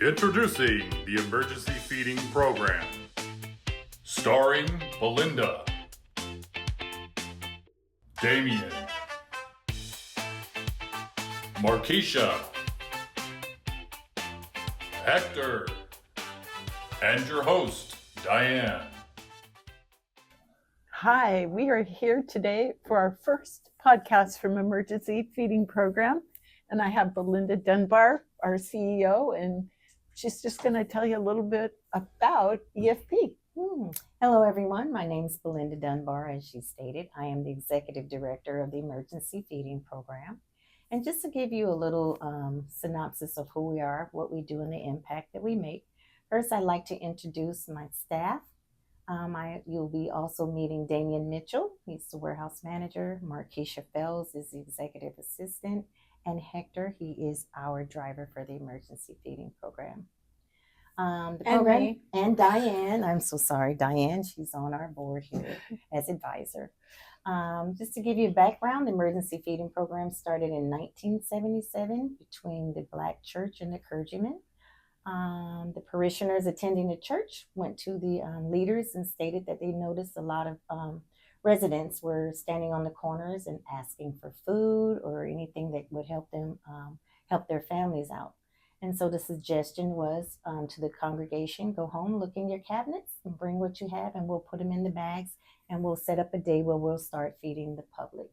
Introducing the Emergency Feeding Program, starring Belinda, Damien, Markeisha, Hector, and your host, Diane. Hi, we are here today for our first podcast from Emergency Feeding Program, and I have Belinda Dunbar, our CEO, and she's just going to tell you a little bit about EFP. Hello, everyone. My name is Belinda Dunbar. As she stated, I am the Executive Director of the Emergency Feeding Program. And just to give you a little synopsis of who we are, what we do, and the impact that we make, first I'd like to introduce my staff. You'll be also meeting Damien Mitchell. He's the warehouse manager. Markeisha Fells is the executive assistant. And Hector, he is our driver for the Emergency Feeding Program. And Diane, I'm so sorry, Diane, she's on our board here as advisor. Just to give you a background, the Emergency Feeding Program started in 1977 between the Black church and the clergymen. The parishioners attending the church went to the leaders and stated that they noticed a lot of residents were standing on the corners and asking for food or anything that would help them help their families out. And so the suggestion was to the congregation, go home, look in your cabinets and bring what you have, and we'll put them in the bags, and we'll set up a day where we'll start feeding the public.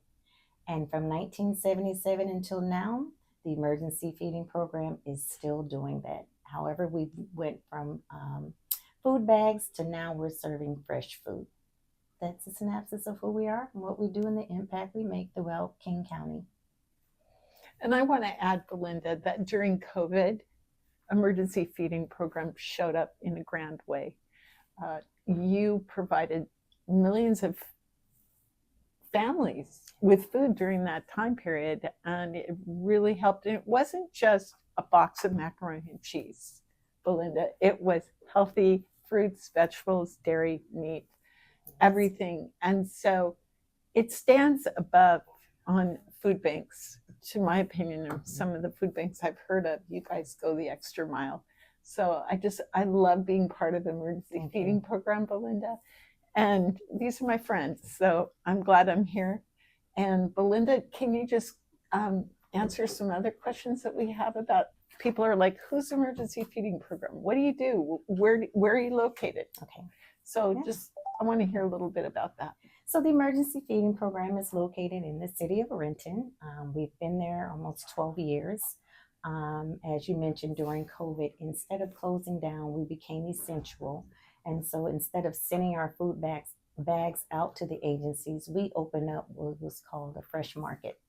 And from 1977 until now, the Emergency Feeding Program is still doing that. However, we went from food bags to now we're serving fresh food. That's a synopsis of who we are and what we do and the impact we make throughout King County. And I want to add, Belinda, that during COVID, Emergency Feeding Program showed up in a grand way. You provided millions of families with food during that time period, and it really helped. And it wasn't just a box of macaroni and cheese, Belinda. It was healthy fruits, vegetables, dairy, meat, everything. And so it stands above on food banks, to my opinion, of some of the food banks I've heard of. You guys go the extra mile. So I love being part of the Emergency Feeding Program, Belinda. And these are my friends, so I'm glad I'm here. And Belinda, can you just answer some other questions that we have about people are like, who's Emergency Feeding Program? What do you do? Where are you located? Okay. So I want to hear a little bit about that. So the Emergency Feeding Program is located in the city of Renton. We've been there almost 12 years. As you mentioned, during COVID, instead of closing down, we became essential. And so instead of sending our food bags out to the agencies, we opened up what was called a fresh market.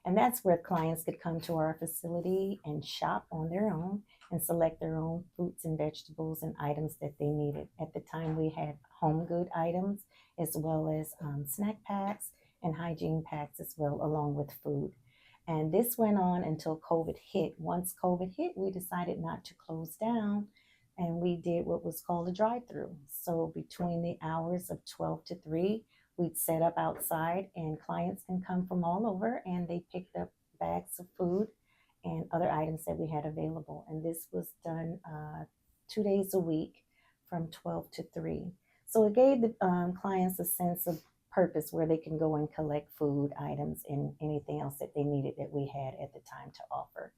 And that's where clients could come to our facility and shop on their own and select their own fruits and vegetables and items that they needed. At the time, we had home good items as well as snack packs and hygiene packs as well, along with food. And this went on until COVID hit. Once COVID hit, we decided not to close down, and we did what was called a drive-through. So between the hours of 12 to 3, we'd set up outside, and clients can come from all over, and they picked up bags of food and other items that we had available. And this was done 2 days a week from 12 to 3. So it gave the clients a sense of purpose where they can go and collect food items and anything else that they needed that we had at the time to offer.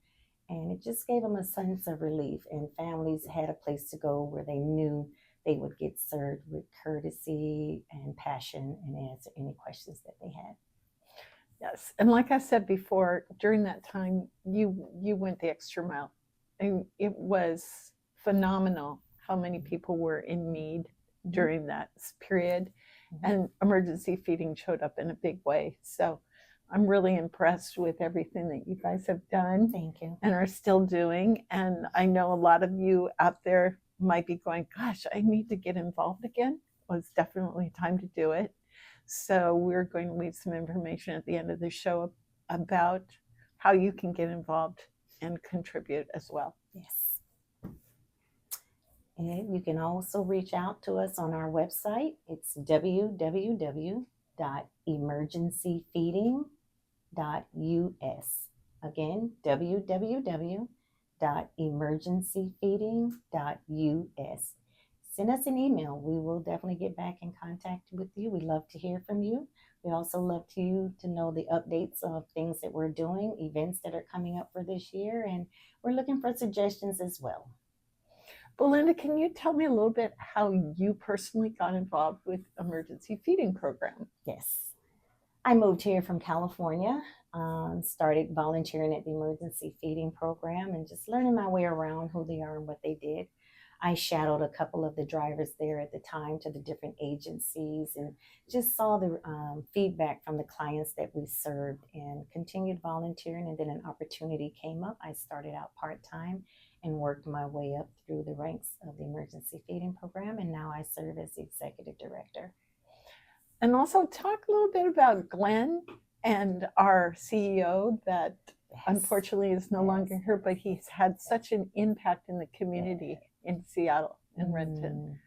And it just gave them a sense of relief, and families had a place to go where they knew they would get served with courtesy and passion and answer any questions that they had. Yes, and like I said before, during that time, you went the extra mile. And it was phenomenal how many people were in need during that period. And Emergency Feeding showed up in a big way. So I'm really impressed with everything that you guys have done. Thank you. And are still doing. And I know a lot of you out there might be going, gosh, I need to get involved again. Well, it's definitely time to do it. So we're going to leave some information at the end of the show about how you can get involved and contribute as well. Yes. And you can also reach out to us on our website. It's www.emergencyfeeding.us. Again, www support.emergencyfeeding.us. Send us an email. We will definitely get back in contact with you. We love to hear from you. We also love to know the updates of things that we're doing, events that are coming up for this year, and we're looking for suggestions as well. Belinda, can you tell me a little bit how you personally got involved with emergency feeding program? Yes. I moved here from California, started volunteering at the emergency feeding program and just learning my way around who they are and what they did. I shadowed a couple of the drivers there at the time to the different agencies and just saw the feedback from the clients that we served and continued volunteering. And then an opportunity came up. I started out part-time and worked my way up through the ranks of the emergency feeding program. And now I serve as the executive director. And also talk a little bit about Glenn and our CEO that unfortunately is no longer here, but he's had such an impact in the community in Seattle and Renton.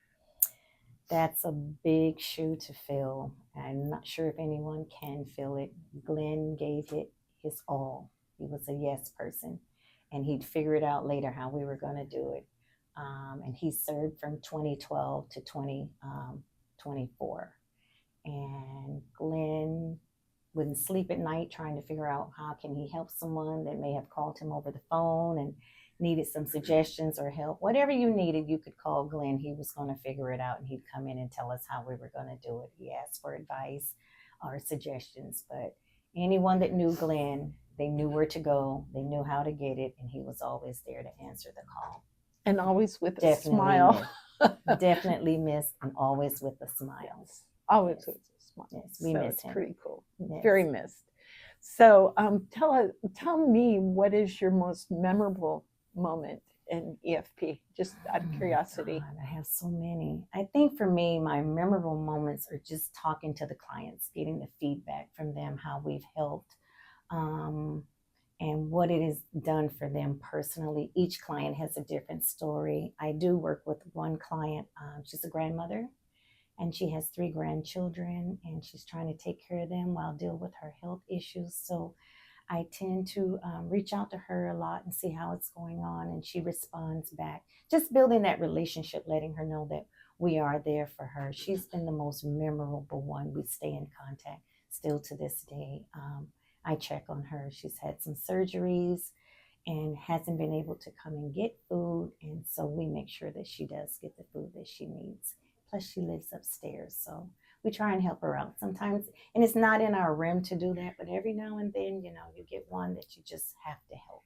That's a big shoe to fill. I'm not sure if anyone can fill it. Glenn gave it his all. He was a yes person, and he'd figure it out later how we were going to do it. And he served from 2012 to 2024. And Glenn wouldn't sleep at night trying to figure out how can he help someone that may have called him over the phone and needed some suggestions or help. Whatever you needed, you could call Glenn. He was going to figure it out, and he'd come in and tell us how we were going to do it. He asked for advice or suggestions, but anyone that knew Glenn, they knew where to go, they knew how to get it, and he was always there to answer the call. And always with a smile. Definitely missed, and always with a smile. Yes. Always with a smile. Yes, we miss him. Pretty cool. Yes. Very missed. So tell me, what is your most memorable moment in EFP, just out of curiosity? God, I have so many. I think for me, my memorable moments are just talking to the clients, getting the feedback from them, how we've helped, and what it has done for them personally. Each client has a different story. I do work with one client. She's a grandmother, and she has 3 grandchildren, and she's trying to take care of them while deal with her health issues. So I tend to reach out to her a lot and see how it's going on, and she responds back. Just building that relationship, letting her know that we are there for her. She's been the most memorable one. We stay in contact still to this day. I check on her. She's had some surgeries and hasn't been able to come and get food, and so we make sure that she does get the food that she needs. Plus, she lives upstairs, so we try and help her out sometimes. And it's not in our rim to do that, but every now and then, you get one that you just have to help.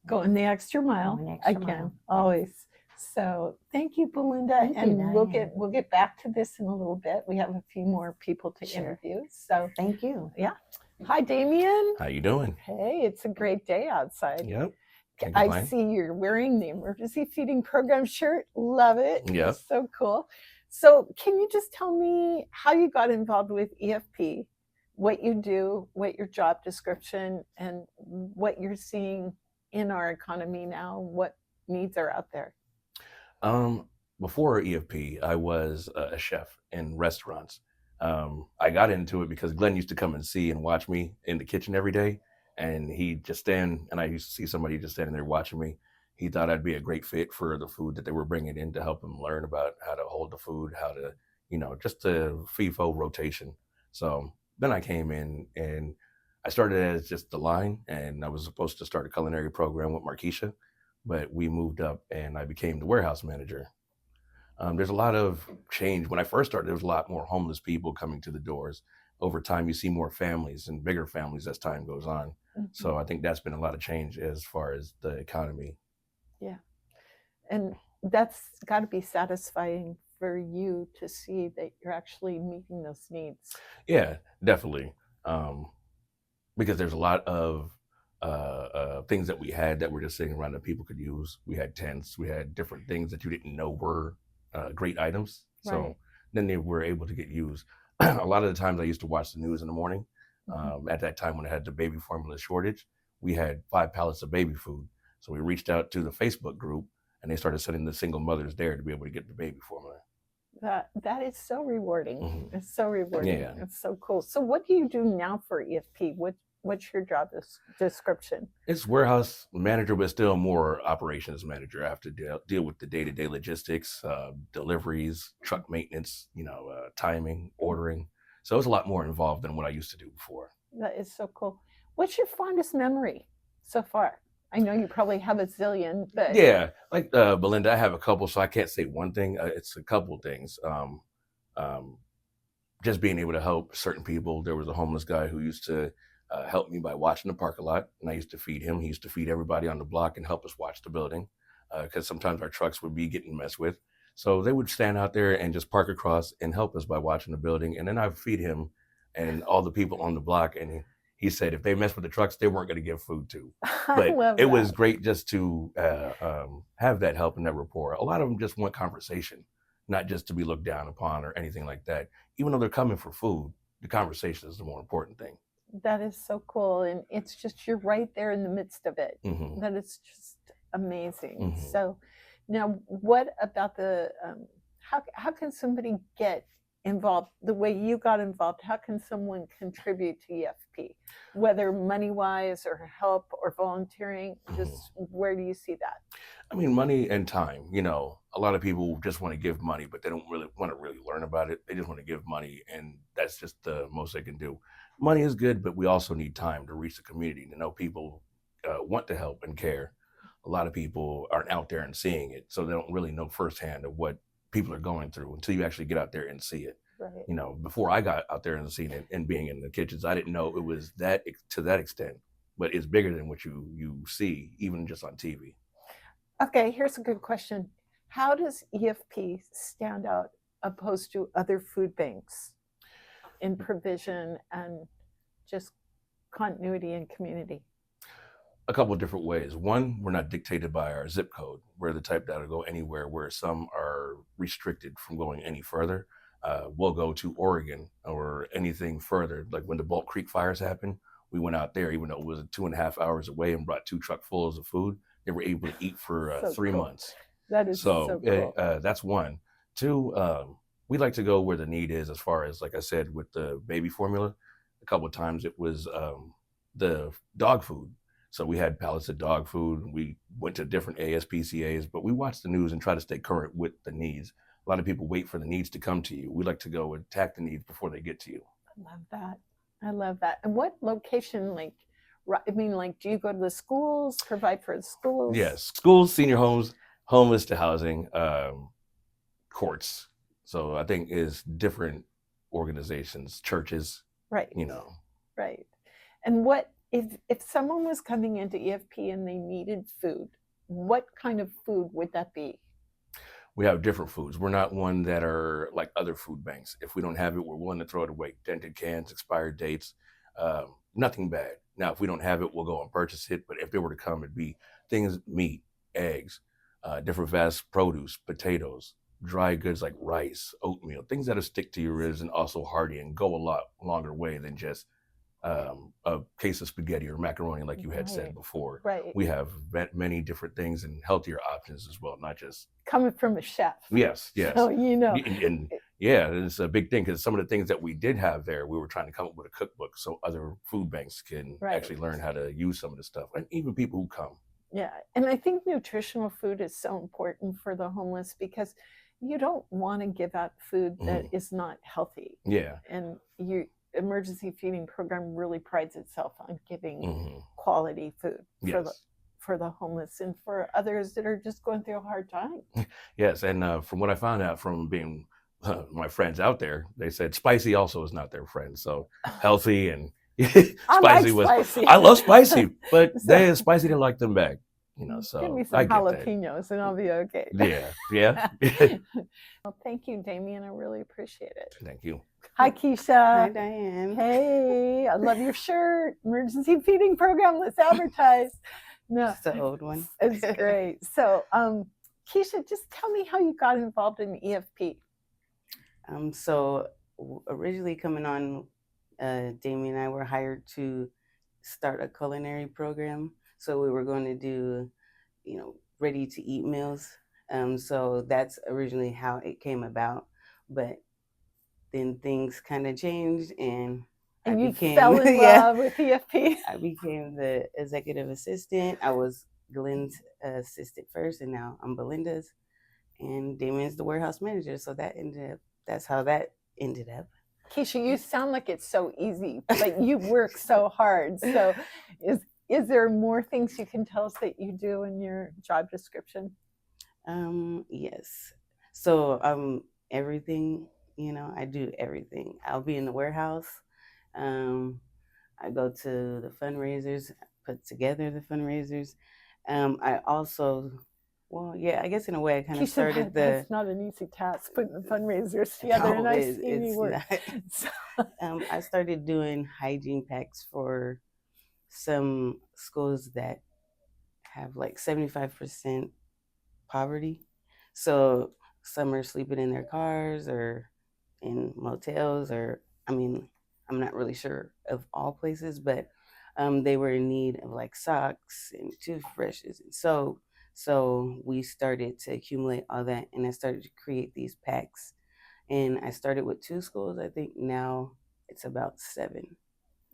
Going the extra mile again, always. So thank you, Belinda. And we'll get back to this in a little bit. We have a few more people to interview. So thank you. Yeah. Hi, Damien. How you doing? Hey, it's a great day outside. Yep. I see you're wearing the emergency feeding program shirt. Love it. Yep. It's so cool. So can you just tell me how you got involved with EFP, what you do, what your job description, and what you're seeing in our economy now, what needs are out there? Before EFP, I was a chef in restaurants. I got into it because Glenn used to come and see and watch me in the kitchen every day. And he'd just stand, and I used to see somebody just standing there watching me. He thought I'd be a great fit for the food that they were bringing in to help him learn about how to hold the food, how to, just the FIFO rotation. So then I came in and I started as just the line, and I was supposed to start a culinary program with Markeisha, but we moved up and I became the warehouse manager. There's a lot of change. When I first started, there was a lot more homeless people coming to the doors. Over time, you see more families and bigger families as time goes on. Mm-hmm. So I think that's been a lot of change as far as the economy. Yeah. And that's got to be satisfying for you to see that you're actually meeting those needs. Yeah, definitely. Because there's a lot of things that we had that were just sitting around that people could use. We had tents, we had different things that you didn't know were great items. So right. Then they were able to get used. A lot of the times I used to watch the news in the morning. At that time when I had the baby formula shortage, we had 5 pallets of baby food. So we reached out to the Facebook group and they started sending the single mothers there to be able to get the baby formula. That is so rewarding. Mm-hmm. It's so rewarding. Yeah. It's so cool. So what do you do now for EFP? What's your job description? It's warehouse manager, but still more operations manager. I have to deal with the day-to-day logistics, deliveries, truck maintenance, timing, ordering. So it's a lot more involved than what I used to do before. That is so cool. What's your fondest memory so far? I know you probably have a zillion, but Yeah, like Belinda, I have a couple, so I can't say one thing. It's a couple things. Just being able to help certain people. There was a homeless guy who used to help me by watching the park a lot, and I used to feed him. He used to feed everybody on the block and help us watch the building, because sometimes our trucks would be getting messed with. So they would stand out there and just park across and help us by watching the building, and then I would feed him and all the people on the block. And he said if they messed with the trucks, they weren't going to give food to. I But love it was that. great just to have that help and that rapport. A lot of them just want conversation, not just to be looked down upon or anything like that. Even though they're coming for food, the conversation is the more important thing. That is so cool, and it's just you're right there in the midst of it. Hmm. That is just amazing. Mhm. So, now what about the how can somebody get involved the way you got involved? How can someone contribute to EFP, whether money wise or help or volunteering? Just where do you see that? I mean, money and time. A lot of people just want to give money, but they don't really want to really learn about it. They just want to give money, and that's just the most they can do. Money is good, but we also need time to reach the community, to know people want to help and care. A lot of people aren't out there and seeing it, so they don't really know firsthand of what people are going through until you actually get out there and see it. Right. Before I got out there and seen it and being in the kitchens, I didn't know it was that to that extent, but it's bigger than what you see, even just on TV. Okay, here's a good question. How does EFP stand out opposed to other food banks in provision and just continuity and community? A couple of different ways. One, we're not dictated by our zip code. We're the type that'll go anywhere, where some are restricted from going any further. We'll go to Oregon or anything further. Like when the Bulk Creek fires happened, we went out there, even though it was 2.5 hours away, and brought 2 truckfuls of food. They were able to eat for So 3 cool. months. That is so cool. That's one. Two, we like to go where the need is, as far as, like I said, with the baby formula. A couple of times it was the dog food. So we had pallets of dog food. We went to different ASPCAs, but we watched the news and try to stay current with the needs. A lot of people wait for the needs to come to you. We like to go attack the needs before they get to you. I love that. I love that. And what location, do you go to the schools, provide for the schools? Yes, schools, senior homes, homeless to housing, courts. So I think is different organizations, churches, Right. Right. And what if someone was coming into EFP and they needed food, what kind of food would that be? We have different foods. We're not one that are like other food banks. If we don't have it, we're willing to throw it away. Dented cans, expired dates, nothing bad. Now, if we don't have it, we'll go and purchase it. But if they were to come, it'd be things, meat, eggs, different vast produce, potatoes, dry goods like rice, oatmeal, things that'll stick to your ribs and also hearty and go a lot longer way than just a case of spaghetti or macaroni, like you had said before. Right. We have many different things and healthier options as well, not just coming from a chef. Yes. So And yeah, it's a big thing, because some of the things that we did have there, we were trying to come up with a cookbook so other food banks can actually learn how to use some of the stuff, and even people who come. Yeah, and I think nutritional food is so important for the homeless, because you don't want to give out food that is not healthy. Yeah. And your emergency feeding program really prides itself on giving quality food for the homeless and for others that are just going through a hard time. Yes, and from what I found out from being my friends out there, they said spicy also is not their friend. So healthy and spicy was. Spicy. I love spicy, but spicy didn't like them back. So give me some jalapenos and I'll be okay. Yeah. Well, thank you, Damien. I really appreciate it. Thank you. Hi, Keisha. Hi, Diane. Hey, I love your shirt. Emergency feeding program. Let's advertise. No, It's the old one. it's great. So, Keisha, just tell me how you got involved in EFP. So originally coming on, Damien and I were hired to start a culinary program. So we were going to do, ready to eat meals. So that's originally how it came about. But then things kind of changed, and And you became fell in love with EFP. I became the executive assistant. I was Glenn's assistant first, and now I'm Belinda's. And Damien's the warehouse manager. So that's how that ended up. Keisha, you sound like it's so easy, but you work so hard. So is there more things you can tell us that you do in your job description? Yes. So everything, I do everything. I'll be in the warehouse. I go to the fundraisers, put together the fundraisers. I also, I guess in a way I kind of started That's not an easy task, putting the fundraisers together, and I've seen you work. So, I started doing hygiene packs for some schools that have like 75% poverty. So some are sleeping in their cars or in motels, or I'm not really sure of all places, but they were in need of like socks and toothbrushes and soap. So we started to accumulate all that, and I started to create these packs. And I started with 2 schools. I think now it's about 7.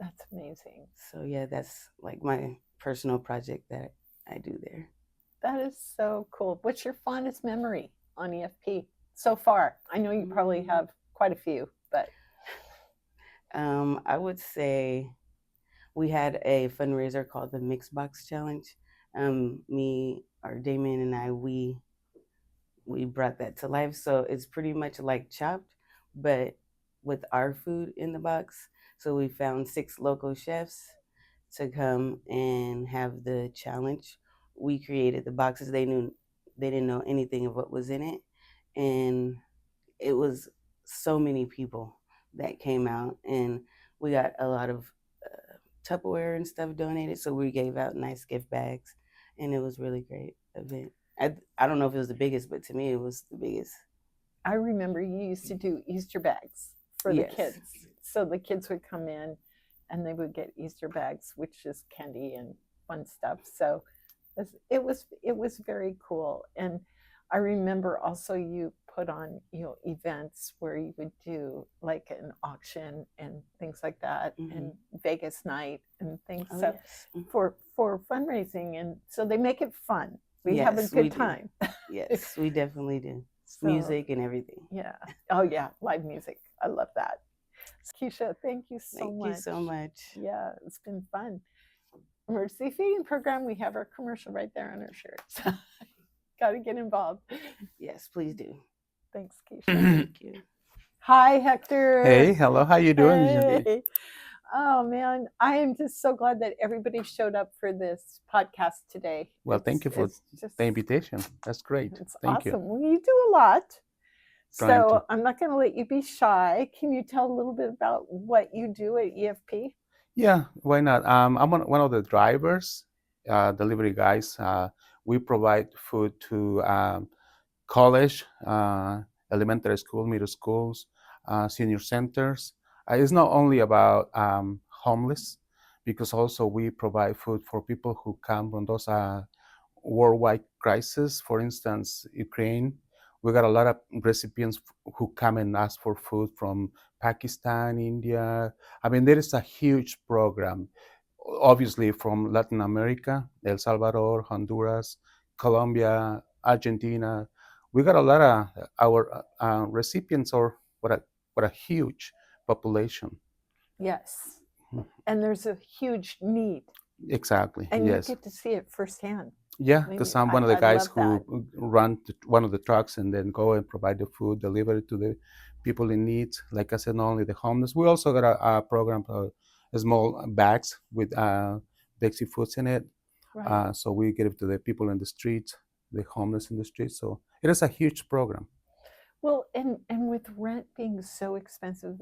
that's amazing. So yeah, that's like my personal project that I do there. That is so cool. What's your fondest memory on EFP so far? I know you probably have quite a few, but I would say we had a fundraiser called the Mix Box Challenge. Damien and I, we brought that to life. So it's pretty much like Chopped, but with our food in the box. So we found 6 local chefs to come and have the challenge. We created the boxes. They didn't know anything of what was in it, and it was so many people that came out, and we got a lot of Tupperware and stuff donated. So we gave out nice gift bags, and it was really great event. I don't know if it was the biggest, but to me it was the biggest. I remember you used to do Easter bags for the kids. So the kids would come in and they would get Easter bags, which is candy and fun stuff. So it was very cool. And I remember also you put on events where you would do like an auction and things like that, and Vegas night and things. So for fundraising, and so they make it fun. We have a good time. Yes, we definitely do. So, music and everything. Yeah. Oh yeah, live music. I love that. Keisha, thank you so much. Thank you so much. Yeah, it's been fun. Emergency feeding program. We have our commercial right there on our shirt. Got to get involved. Yes, please do. Thanks, Keisha. Thank you. Hi, Hector. Hey, hello. How you doing? Hey. Oh man, I am just so glad that everybody showed up for this podcast today. Well, thank you for the invitation. That's great. It's thank awesome. you. Well, you do a lot. Trying So to. I'm not going to let you be shy. Can you tell a little bit about what you do at EFP? Yeah, why not? I'm one of the drivers, delivery guys. We provide food to college, elementary school, middle schools, senior centers. It's not only about homeless, because also we provide food for people who come from those worldwide crises. For instance, Ukraine. We got a lot of recipients who come and ask for food from Pakistan, India. I mean, there is a huge program, obviously from Latin America, El Salvador, Honduras, Colombia, Argentina. We got a lot of our recipients, or what a huge population. Yes. And there's a huge need. Exactly. And yes. you get to see it firsthand. Yeah, because I'm one of the guys who run one of the trucks and then go and provide the food, deliver it to the people in need. Like I said, not only the homeless. We also got a program for small bags with Dixie Foods in it. Right. So we give it to the people in the street, the homeless in the street. So it is a huge program. Well, and with rent being so expensive,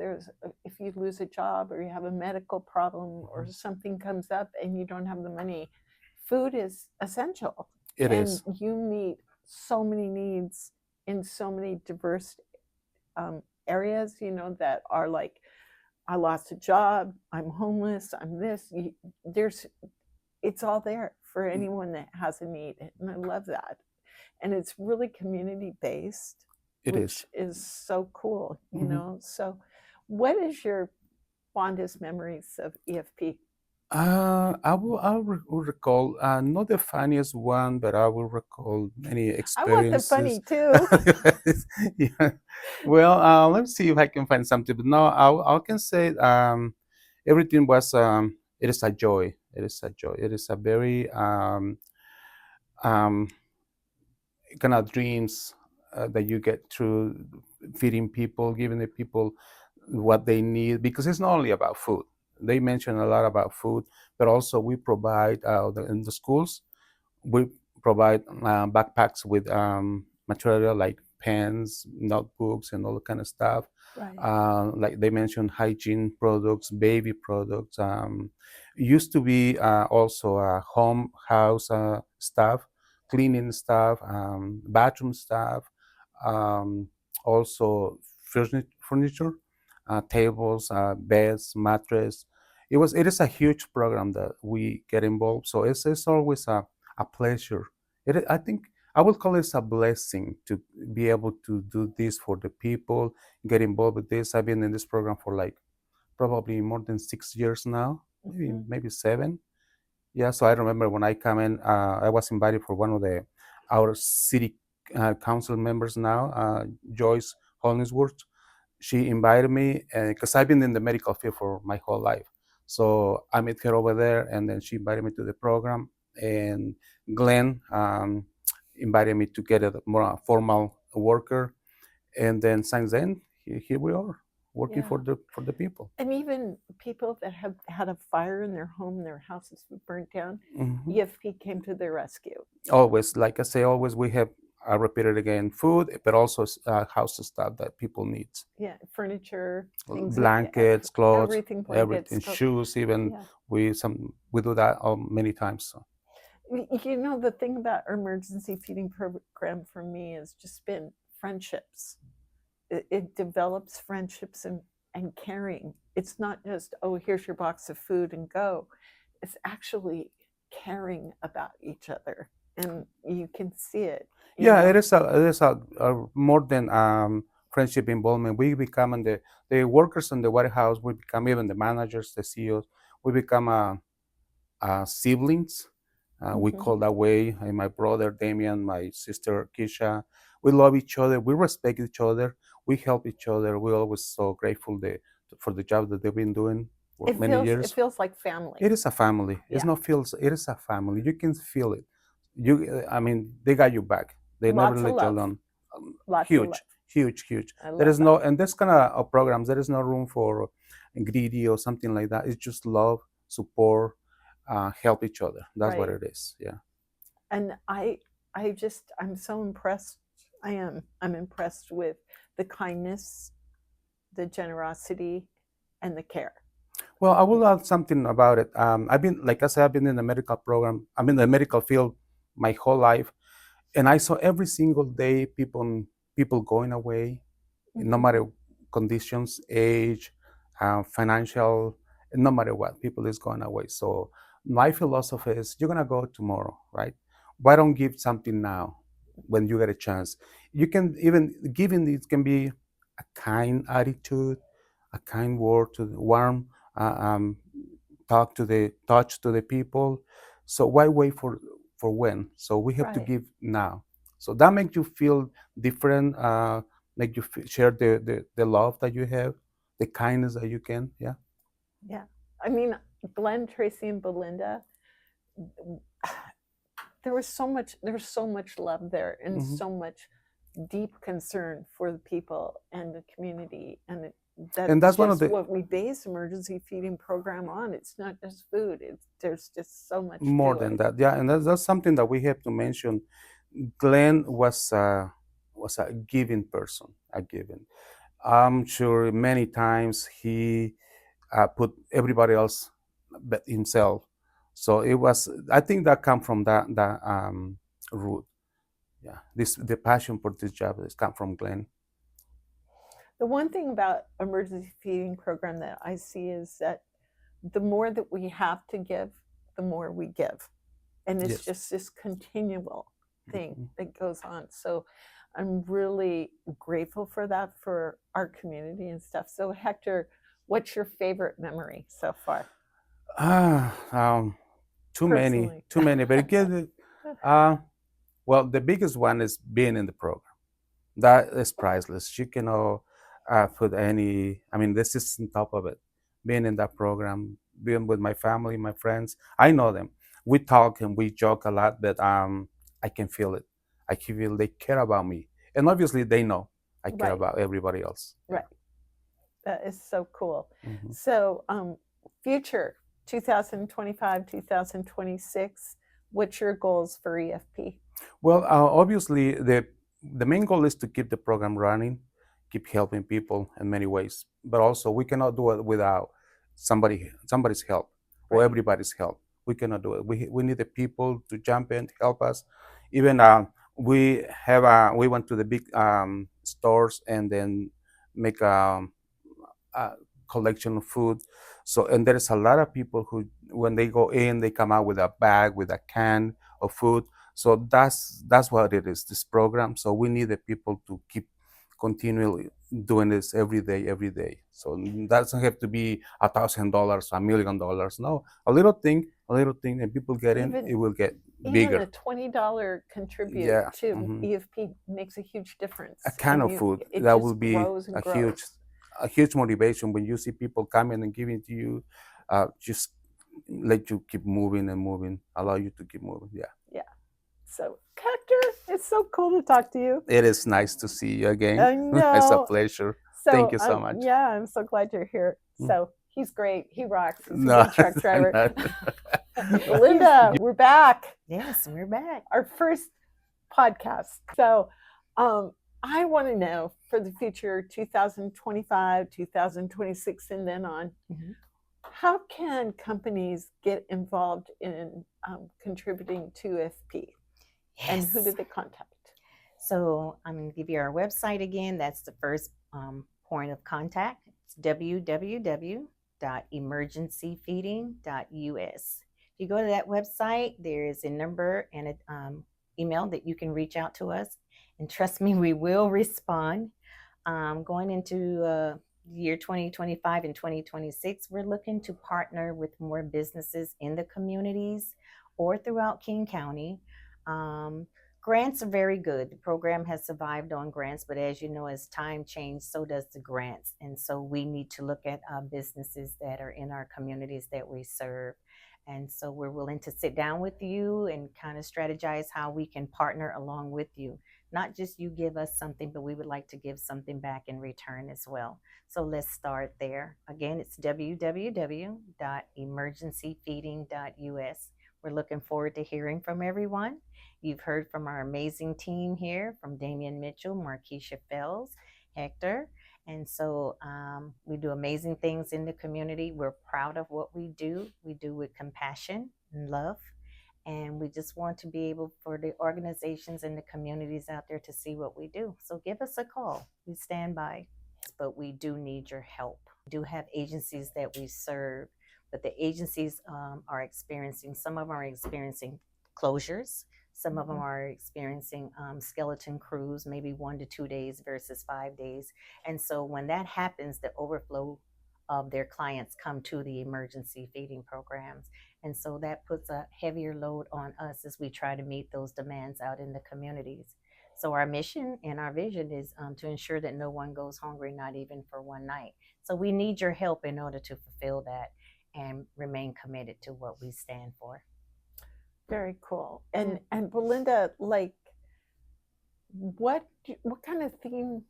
if you lose a job or you have a medical problem or something comes up and you don't have the money, food is essential. It is. And you meet so many needs in so many diverse areas, that are like, I lost a job, I'm homeless, I'm this. It's all there for anyone that has a need. And I love that. And it's really community based. It which is so cool, So what is your fondest memories of EFP? Will recall not the funniest one, but I will recall many I want the experiences. funny too. Yeah. Well, let me see if I can find something. But no, I can say everything was. It is a joy. It is a joy. It is a very um, kind of dreams that you get through feeding people, giving the people what they need, because it's not only about food. They mention a lot about food, but also we provide in the schools, we provide backpacks with material like pens, notebooks, and all that kind of stuff. Right. Like they mentioned, hygiene products, baby products. Used to be also home house stuff, cleaning stuff, bathroom stuff, um, also furniture, tables, beds, mattress. It is a huge program that we get involved. So it's always a pleasure. I think I would call it a blessing to be able to do this for the people, get involved with this. I've been in this program for like probably more than 6 years now, maybe 7. Yeah, so I remember when I come in, I was invited for one of our city council members now, Joyce Hollingsworth. She invited me because I've been in the medical field for my whole life. So I met her over there, and then she invited me to the program. And Glenn invited me to get a more formal worker, and then since then, here we are working Yeah. for the people. And even people that have had a fire in their home, their houses burnt down, Mhm. EFP came to their rescue. Always, like I say, always we have. I repeat it again: food, but also house stuff that people need. Yeah, furniture, things, Blankets, clothes, everything, blankets, everything, shoes, even. Yeah. We do that many times. So. You know, the thing about our emergency feeding program for me has just been friendships. It develops friendships and caring. It's not just, oh, here's your box of food and go. It's actually caring about each other, and you can see it. Yeah, it is a more than friendship involvement. We become the workers in the warehouse. We become even the managers, the CEOs. We become siblings. We call that way. And my brother Damian, my sister Kisha. We love each other. We respect each other. We help each other. We're always so grateful for the job that they've been doing for many years. It feels like family. It is a family. It's not feels. It is a family. You can feel it. I mean, they got you back. They Lots never of let you love. alone. Lots of love. Huge. I There love is no, and this kind of programs. There is no room for greedy or something like that. It's just love, support, help each other. That's what Right. it is. Yeah. And I'm so impressed. I'm impressed with the kindness, the generosity, and the care. Well, I will add something about it. I've been, like I said, I've been in the medical program. I'm in the medical field my whole life, and I saw every single day people going away, no matter conditions, age, financial, no matter what, people is going away. So my philosophy is, you're gonna go tomorrow, right? Why don't give something now when you get a chance? You can even giving it can be a kind attitude, a kind word to the warm, touch to the people. So why wait for when? So we have to Right. give now. So that makes you feel different. Make you share the love that you have, the kindness that you can. Yeah. Yeah. I mean, Glenn, Tracy, and Belinda, there was so much love there, and so much deep concern for the people and the community, and that's one of just the what we base emergency feeding program on. It's not just food. There's just so much more to than it. that. Yeah, and that's something that we have to mention. Glenn was a giving person, a giving. I'm sure many times he put everybody else but himself. So it was. I think that come from that root. Yeah, the passion for this job has come from Glenn. The one thing about emergency feeding program that I see is that the more that we have to give, the more we give, and it's just this continual thing that goes on. So I'm really grateful for that, for our community and stuff. So Hector, What's your favorite memory so far? Ah, too Personally. many. But again, well, the biggest one is being in the program. That is priceless. You cannot put any. I mean, this is on top of it. Being in that program, being with my family, my friends. I know them. We talk and we joke a lot, but I can feel it. I can feel they care about me, and obviously they know I care Right. about everybody else. Right. That is so cool. Mhm. So, future 2025, 2026, what's your goals for EFP? Well, obviously, the main goal is to keep the program running, keep helping people in many ways. But also, we cannot do it without somebody's help or Right. everybody's help. We cannot do it. We need the people to jump in, help us. Even we went to the big stores and then make a collection of food. So, and there is a lot of people who, when they go in, they come out with a bag, with a can of food. So that's what it is, this program. So we need the people to keep continually doing this every day, every day. So that doesn't have to be $1,000, $1 million. No, a little thing, and people get in, Even- it will get Even bigger. a $20 contribute Yeah, to mhm. EFP makes a huge difference. A can And of food, it that just will be grows and grows. a huge motivation when you see people coming and giving to you. Just let you keep moving and moving, allow you to keep moving. Yeah. So, Hector, it's so cool to talk to you. It is nice to see you again. I It's a know. pleasure. So, Thank you so much. Yeah, I'm so glad you're here. Mm. So he's great. He rocks. He's a No, good truck driver. not- Linda, we're back. Yes, we're back. Our first podcast. So I want to know for the future 2025, 2026, and then on, Mhm. how can companies get involved in contributing to EFP? And who Yes. do they contact? So I'm going to give you our website again. That's the first point of contact. It's www.emergencyfeeding.us. If you go to that website, there is a number and an email that you can reach out to us. And trust me, we will respond. Going into year 2025 and 2026, we're looking to partner with more businesses in the communities or throughout King County. Grants are very good. The program has survived on grants, but as you know, as time changed, so does the grants. And so we need to look at businesses that are in our communities that we serve. And so we're willing to sit down with you and kind of strategize how we can partner along with you. Not just you give us something, but we would like to give something back in return as well. So let's start there. Again, it's www.emergencyfeeding.us. We're looking forward to hearing from everyone. You've heard from our amazing team here, from Damian Mitchell, Markeisha Fells, Hector. And so we do amazing things in the community. We're proud of what we do. We do with compassion and love. And we just want to be able for the organizations and the communities out there to see what we do. So give us a call. We stand by. But we do need your help. We do have agencies that we serve, but the agencies are experiencing, some of them are experiencing closures. Some of them are experiencing skeleton crews, maybe 1 to 2 days versus 5 days. And so when that happens, the overflow of their clients come to the emergency feeding programs. And so that puts a heavier load on us as we try to meet those demands out in the communities. So our mission and our vision is to ensure that no one goes hungry, not even for one night. So we need your help in order to fulfill that and remain committed to what we stand for. Very cool. And Belinda, like, what kind of theme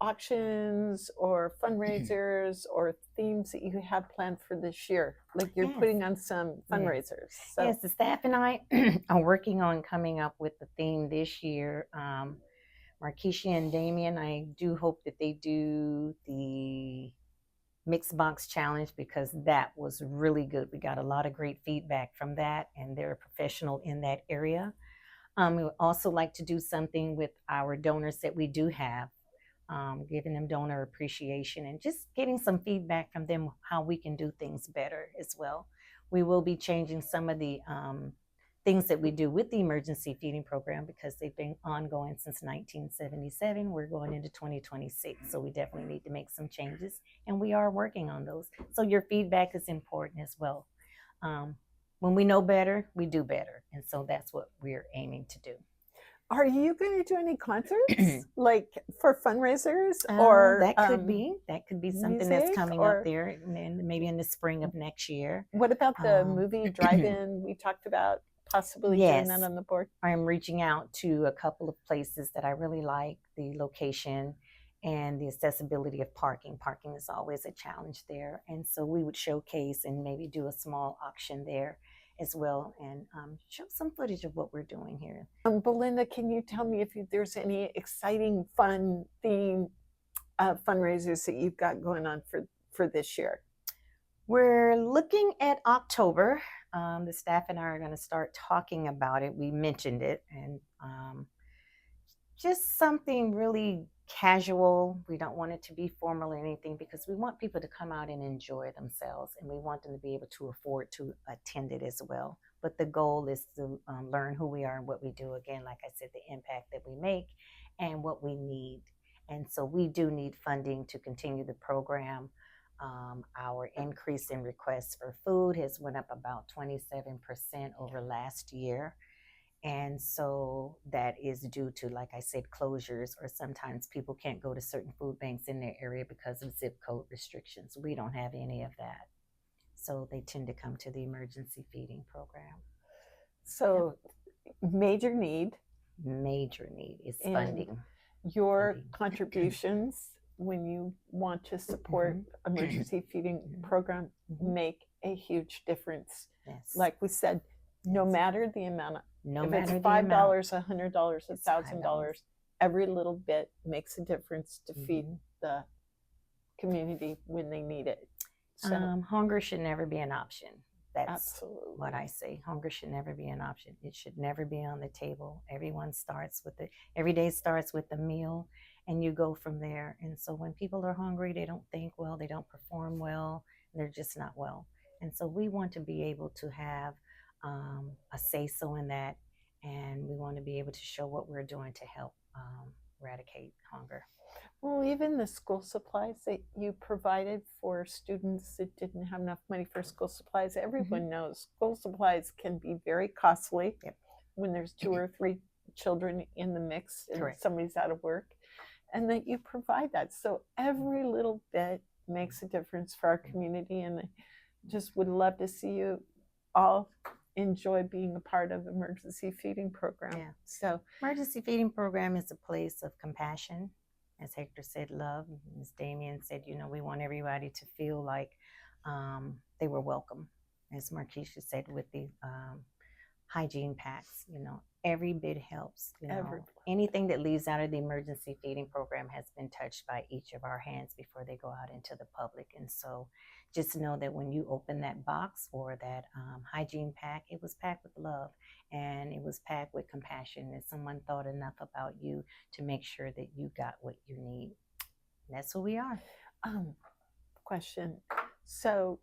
auctions or fundraisers or themes that you have planned for this year? Like, you're Yes. putting on some fundraisers. So Yes, the staff and I are working on coming up with the theme this year. Markeisha and Damian, I do hope that they do the Mixed Box Challenge because that was really good. We got a lot of great feedback from that, and they're a professional in that area. We would also like to do something with our donors that we do have, giving them donor appreciation and just getting some feedback from them how we can do things better as well. We will be changing some of the things that we do with the emergency feeding program, because they've been ongoing since 1977. We're going into 2026, so we definitely need to make some changes, and we are working on those. So your feedback is important as well. When we know better, we do better, and so that's what we're aiming to do. Are you going to do any concerts, like for fundraisers, or that could be something that's music, coming or up there, and maybe in the spring of next year. what about the Um, movie drive-in we talked about? Possibly doing that Yes. on the board. I'm reaching out to a couple of places that I really like the location and the accessibility of parking. Parking is always a challenge there, and so we would showcase and maybe do a small auction there as well, and show some footage of what we're doing here. Belinda, can you tell me if there's any exciting, fun theme fundraisers that you've got going on for this year? We're looking at October. The staff and I are going to start talking about it. We mentioned it, and just something really casual. We don't want it to be formal or anything, because we want people to come out and enjoy themselves, and we want them to be able to afford to attend it as well. But the goal is to learn who we are and what we do. Again, like I said, the impact that we make and what we need. And so we do need funding to continue the program. Our increase in requests for food has went up about 27% over last year. And so that is due to, like I said, closures, or sometimes people can't go to certain food banks in their area because of zip code restrictions. We don't have any of that. So they tend to come to the emergency feeding program. So major need. Major need is And funding. Your Funding. contributions when you want to support emergency feeding program make a huge difference. Yes. Like we said, no matter the amount, no if matter it's the $5, amount. $100, It's $1,000, every little bit makes a difference to feed Mhm. the community when they need it. So Hunger should never be an option. That's absolutely. what I say. Hunger should never be an option. It should never be on the table. Everyone starts with it. Every day starts with a meal, and you go from there. And so when people are hungry, they don't think well, they don't perform well, they're just not well. And so we want to be able to have a say-so in that, and we want to be able to show what we're doing to help eradicate hunger. Well, even the school supplies that you provided for students that didn't have enough money for school supplies, everyone knows school supplies can be very costly. Yep. When there's 2 or 3 children in the mix and Correct. somebody's out of work, and that you provide that. So every little bit makes a difference for our community, and I just would love to see you all enjoy being a part of emergency feeding program. Yeah. So Emergency feeding program is a place of compassion. As Hector said, love. As Damien said, we want everybody to feel like they were welcome. As Markeisha said, with the hygiene packs, every bit helps. Every- Anything that leaves out of the emergency feeding program has been touched by each of our hands before they go out into the public. And so just know that when you open that box or that hygiene pack, it was packed with love, and it was packed with compassion, that someone thought enough about you to make sure that you got what you need. And that's who we are. question. So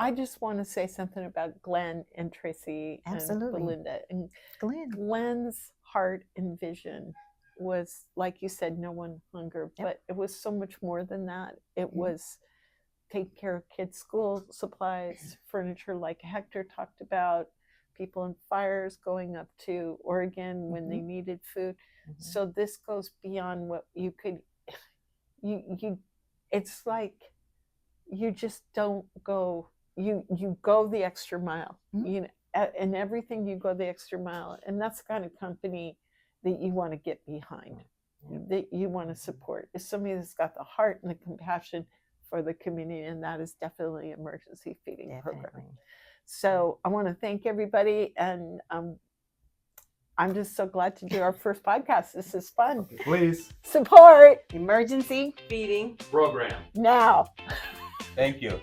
I just want to say something about Glenn and Tracy Absolutely. and Belinda. And Glenn. Glenn's heart and vision was, like you said, no one hunger, Yep. but it was so much more than that. It Mhm. was take care of kids' school supplies, furniture, like Hector talked about, people in fires going up to Oregon when they needed food. Mhm. So this goes beyond what you could, it's like you just don't go, you go the extra mile, Mhm. and everything you go the extra mile. And that's the kind of company that you want to get behind, that you want to support, is somebody that's got the heart and the compassion for the community. And that is definitely emergency feeding program. Definitely. So I want to thank everybody. And I'm just so glad to do our first podcast. This is fun. Please. Support Emergency Feeding Program. now. Thank you.